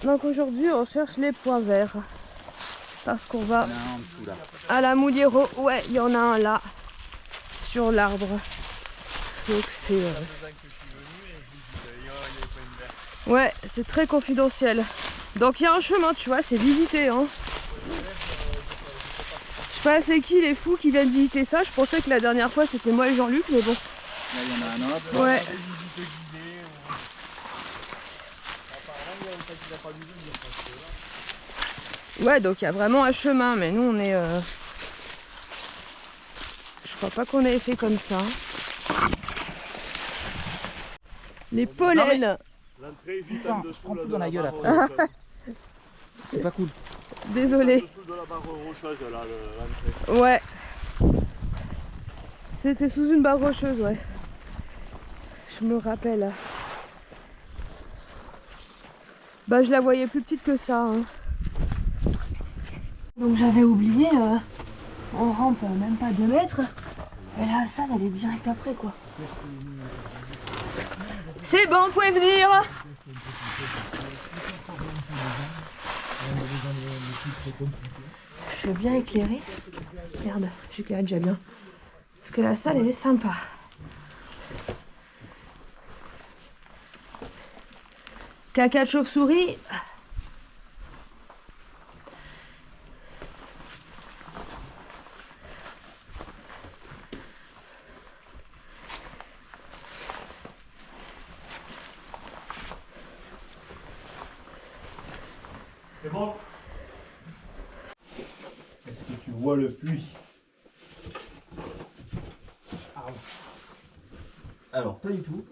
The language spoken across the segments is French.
Donc aujourd'hui on cherche les pois verts. Parce qu'on va à la Mouliero. Ouais, il y en a un là. Sur l'arbre. Donc c'est... Ouais, c'est très confidentiel. Donc il y a un chemin, tu vois, c'est visité. Hein. Je sais pas c'est qui les fous qui viennent visiter ça. Je pensais que la dernière fois c'était moi et Jean-Luc, mais bon. Là il y en a un autre. Ouais. Ouais, donc il y a vraiment un chemin, mais nous on est... Je crois pas qu'on ait fait comme ça. Les pollens. Putain, je prends tout dans la gueule après. C'est pas cool. Désolé. Ouais. C'était sous une barre rocheuse, ouais. Je me rappelle. Bah je la voyais plus petite que ça. Hein. Donc j'avais oublié, on rampe même pas 2 mètres. Et la salle elle est direct après quoi. C'est bon, vous pouvez venir. Je suis bien éclairée. Merde, j'éclaire déjà bien. Parce que la salle elle est sympa. Caca de chauve-souris. C'est bon? Est-ce que tu vois le puits? Alors, pas du tout.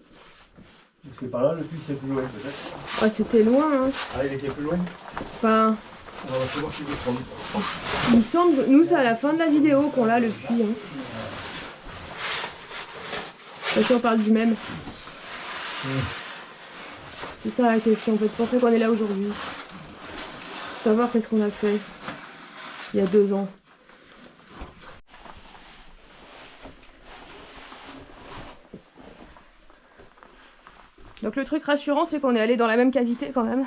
C'est pas là, le puits c'est plus loin peut-être. Oh, c'était loin. Hein. Ah, il était plus loin? Enfin, On va savoir si je prends. il me semble, nous c'est à la fin de la vidéo qu'on l'a le puits. Hein. Parce qu'on parle du même. C'est ça la question, en fait. C'est pour ça qu'on est là aujourd'hui. Savoir qu'est-ce qu'on a fait il y a 2 ans. Donc le truc rassurant, c'est qu'on est allé dans la même cavité quand même.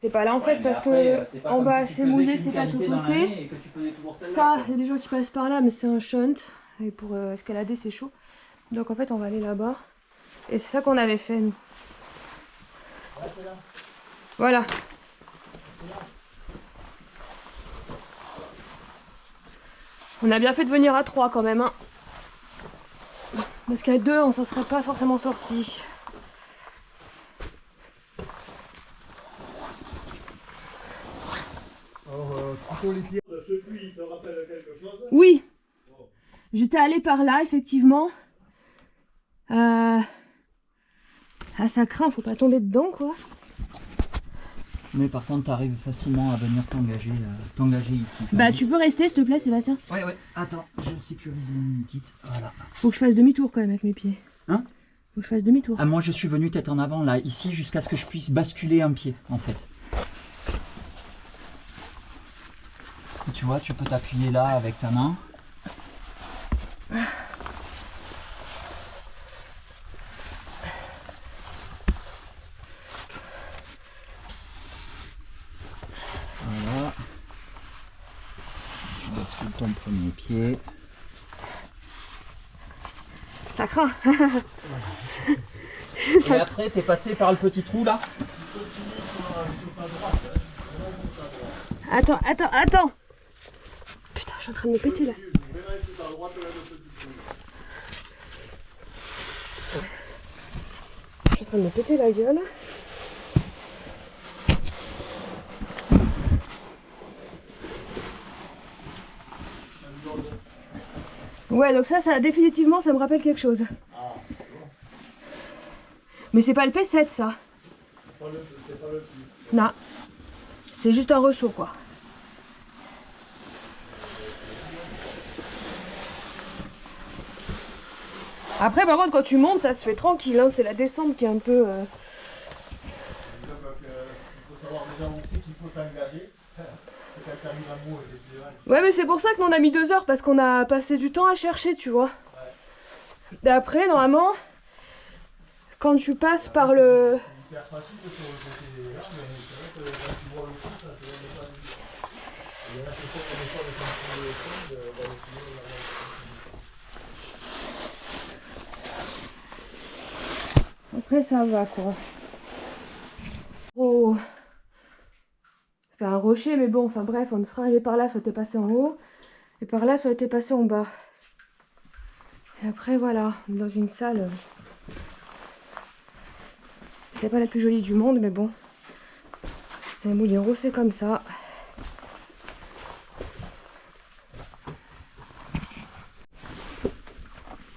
C'est pas là en fait parce que en bas c'est mouillé, c'est pas tout côté. Ça, il y a des gens qui passent par là, mais c'est un shunt. Et pour escalader, c'est chaud. Donc en fait, on va aller là-bas. Et c'est ça qu'on avait fait nous. Voilà. On a bien fait de venir à 3 quand même. Hein. Parce qu'à 2, on s'en serait pas forcément sorti. Plutôt les pierres de ce puits, te rappelle quelque chose? Oui. J'étais allée par là, effectivement. Ah, ça craint, faut pas tomber dedans, quoi. Mais par contre, t'arrives facilement à venir t'engager ici. Bah, tu peux rester, s'il te plaît, Sébastien. Ouais, ouais. Attends, je sécurise mon kit. Voilà. Faut que je fasse demi-tour quand même avec mes pieds. Hein? Faut que je fasse demi-tour. Ah, moi, je suis venu tête en avant, là, ici, jusqu'à ce que je puisse basculer un pied, en fait. Et tu vois, tu peux t'appuyer là avec ta main. Voilà. Tu bascules ton premier pied. Ça craint. Et après, t'es passé par le petit trou là. Attends. Putain, je suis en train de me péter là. Je suis en train de me péter la gueule. Ouais, donc ça définitivement, ça me rappelle quelque chose. Mais c'est pas le P7 ça. Non. C'est juste un ressaut quoi. Après par contre quand tu montes ça se fait tranquille, hein. C'est la descente qui est un peu... Il faut savoir déjà où c'est qu'il faut s'engager. C'est quand tu arrives en haut, effectivement. Ouais mais c'est pour ça que nous on a mis 2 heures, parce qu'on a passé du temps à chercher, tu vois. Et après normalement, quand tu passes par le... C'est hyper facile sur le côté là, mais c'est vrai que quand tu vois le coup, ça te donne pas envie. Il y en a qui font comme ça, de continuer le fond, d'aller plus haut, Après ça va quoi. Oh. C'est un rocher mais bon, enfin bref, on serait arrivé par là, ça aurait été passé en haut. Et par là, ça aurait été passé en bas. Et après voilà, on est dans une salle. C'est pas la plus jolie du monde mais bon. Les Moulineaux c'est comme ça.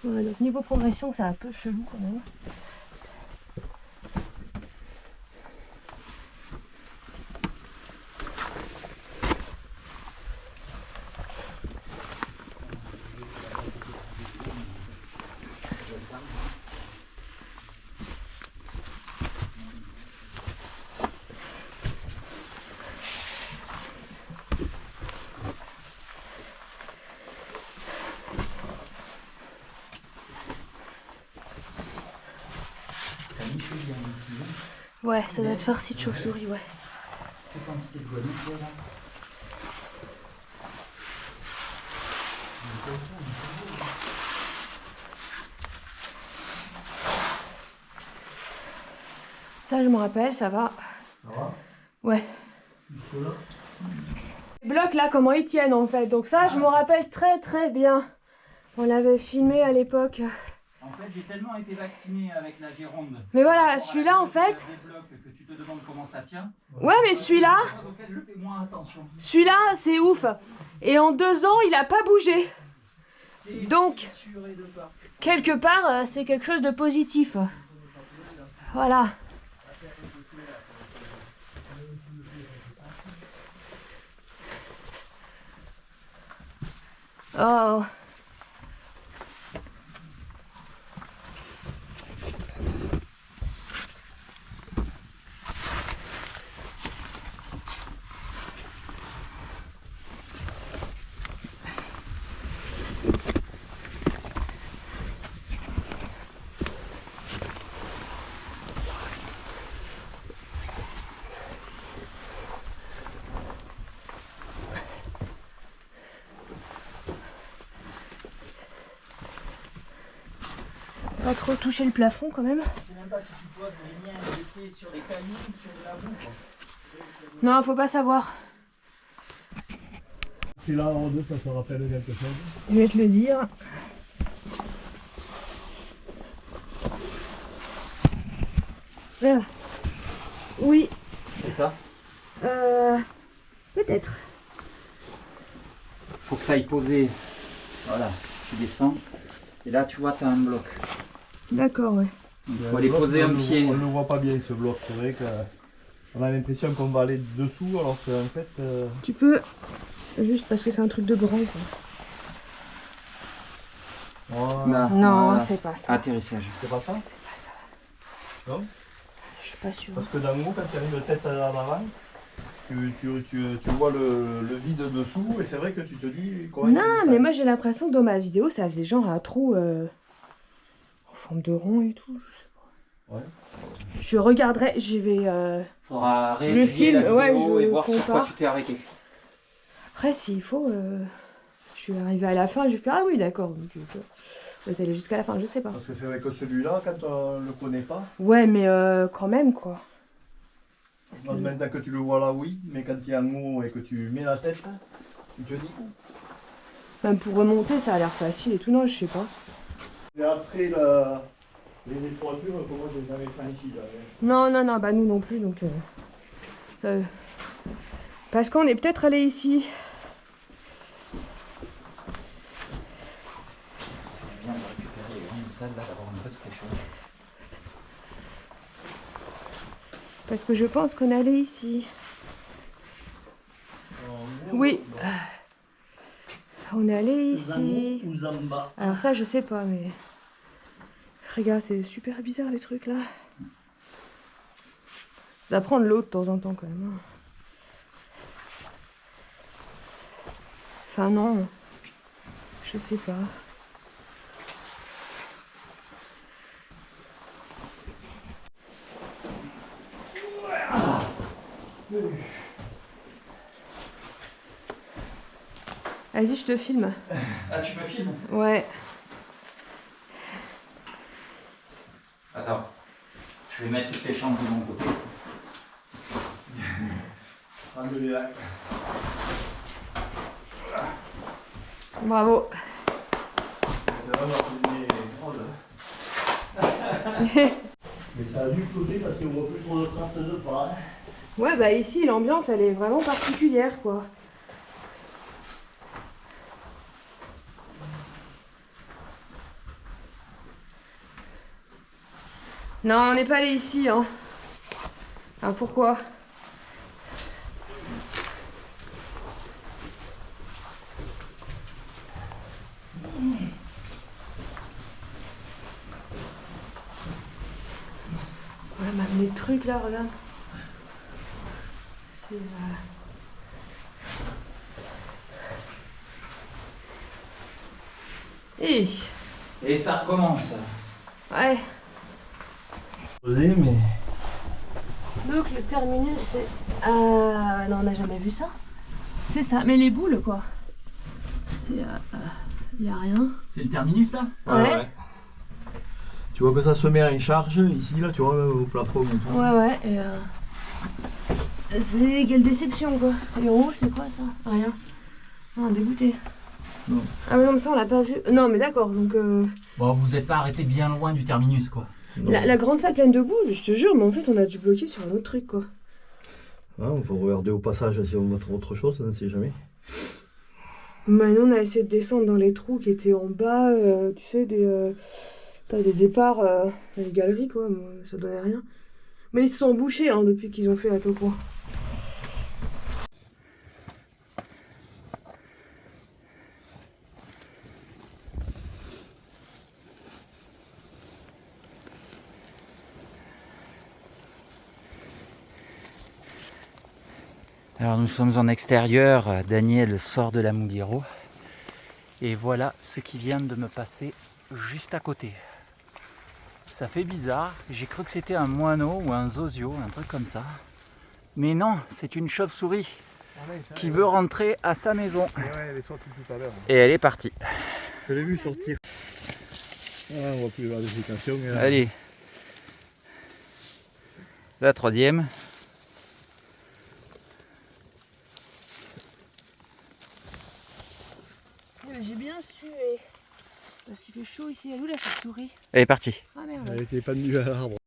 Ouais, donc niveau progression c'est un peu chelou quand même. Ouais, ça doit être farci de chauve-souris, ouais. C'est quantité de bonité là. Ça, je me rappelle, ça va. Ça va? Ouais. Jusque là? Les blocs là, comment ils tiennent en fait. Donc ça, je me rappelle très très bien. On l'avait filmé à l'époque. En fait, j'ai tellement été vacciné avec la Gironde. Mais voilà, celui-là en fait... Des blocs que tu te demandes comment ça tient. Ouais, mais celui-là... Je fais moins attention. Celui-là, c'est ouf. Et en 2 ans, il a pas bougé. Donc, quelque part, c'est quelque chose de positif. Voilà. Oh. Pas trop toucher le plafond quand même. Je sais même pas si tu poses les miens et les pieds sur des cailloux ou sur de la boue. Non, faut pas savoir. C'est là en deux, ça te rappelle quelque chose? Je vais te le dire. Ah. Oui. C'est ça? Peut-être. Faut que tu ailles poser. Voilà, tu descends. Et là, tu vois, tu as un bloc. D'accord, ouais. Il faut aller poser un pied. On ne le voit pas bien ce bloc, c'est vrai qu'on a l'impression qu'on va aller dessous alors qu'en fait... Tu peux, juste parce que c'est un truc de grand quoi. Voilà. Là, Non, voilà. c'est pas ça. Atterrissage. C'est pas ça? C'est pas ça. Non? Je suis pas sûre. Parce que d'en haut, quand tu arrives tête en avant, tu vois le vide dessous et c'est vrai que tu te dis... Non, mais moi j'ai l'impression que dans ma vidéo, ça faisait genre un trou en forme de rond et tout. Je sais pas. Ouais. Je regarderai, je vais... Faudra le réétudier film, la vidéo ouais, et je voir sur quoi compare. tu t'es arrêté. Après, s'il faut, je suis arrivée à la fin, je vais faire ah oui, d'accord. Donc, on va aller jusqu'à la fin, je sais pas. Parce que c'est vrai que celui-là, quand on le connaît pas, Ouais, mais quand même quoi. maintenant que tu le vois là, oui, mais quand tu es en haut et que tu mets la tête, tu te dis où? Même pour remonter, ça a l'air facile et tout, non, je sais pas. Et après, les étroitures, pour moi, je n'ai jamais franchi. Non, non, non, bah nous non plus, donc... parce qu'on est peut-être allé ici. C'est bien de récupérer les grandes salles là, d'avoir un peu de fraîcheur. Parce que je pense qu'on est allé ici. Oui. On est allé ici. Ou Zamba. Alors ça, je sais pas, mais... Regarde, c'est super bizarre les trucs là. Ça prend de l'eau de temps en temps quand même. Enfin non, je sais pas. Vas-y, je te filme. Ah, tu me filmes? Ouais. Attends, je vais mettre toutes les chambres de mon côté. Prends-le là. Bravo. Mais ça a dû flotter parce qu'on voit plus trop de traces de pas. Ouais, bah ici, l'ambiance, elle est vraiment particulière, quoi. Non, on n'est pas allé ici, hein. Ah, pourquoi? Ouais, même les trucs là, regarde. C'est. Et ça recommence. Ouais. Mais. Donc le terminus, c'est. Non, on n'a jamais vu ça. C'est ça, mais les boules, quoi. C'est. Y a rien. C'est le terminus là? Ouais. Tu vois que ça se met en charge ici, là, tu vois, même au plafond et tout. Ouais, et c'est quelle déception, quoi. Et en haut, c'est quoi ça? Rien. Ah, dégoûté. Non. Ah, mais non, mais ça, on l'a pas vu. Non, mais d'accord, donc. Bon, vous n'êtes pas arrêté bien loin du terminus, quoi. La grande salle pleine de boules, je te jure, mais en fait, on a dû bloquer sur un autre truc, quoi. Ah, on va regarder au passage si on va trouver autre chose, on ne sait jamais. Maintenant, on a essayé de descendre dans les trous qui étaient en bas, tu sais, des départs, des galeries, quoi. Mais ça donnait rien. Mais ils se sont bouchés, hein, depuis qu'ils ont fait la topo. Alors nous sommes en extérieur, Daniel sort de la Mouguero et voilà ce qui vient de me passer juste à côté. Ça fait bizarre, j'ai cru que c'était un moineau ou un zozio, un truc comme ça. Mais non, c'est une chauve-souris qui veut rentrer à sa maison. Ouais, elle est sortie tout à l'heure. Et elle est partie. Je l'ai vu sortir. Ah, on voit plus la vérification. Allez, la troisième. J'ai bien sué. Parce qu'il fait chaud ici. Elle est où la chauve-souris? Elle est partie. Ah merde. Elle était pas venue à l'arbre.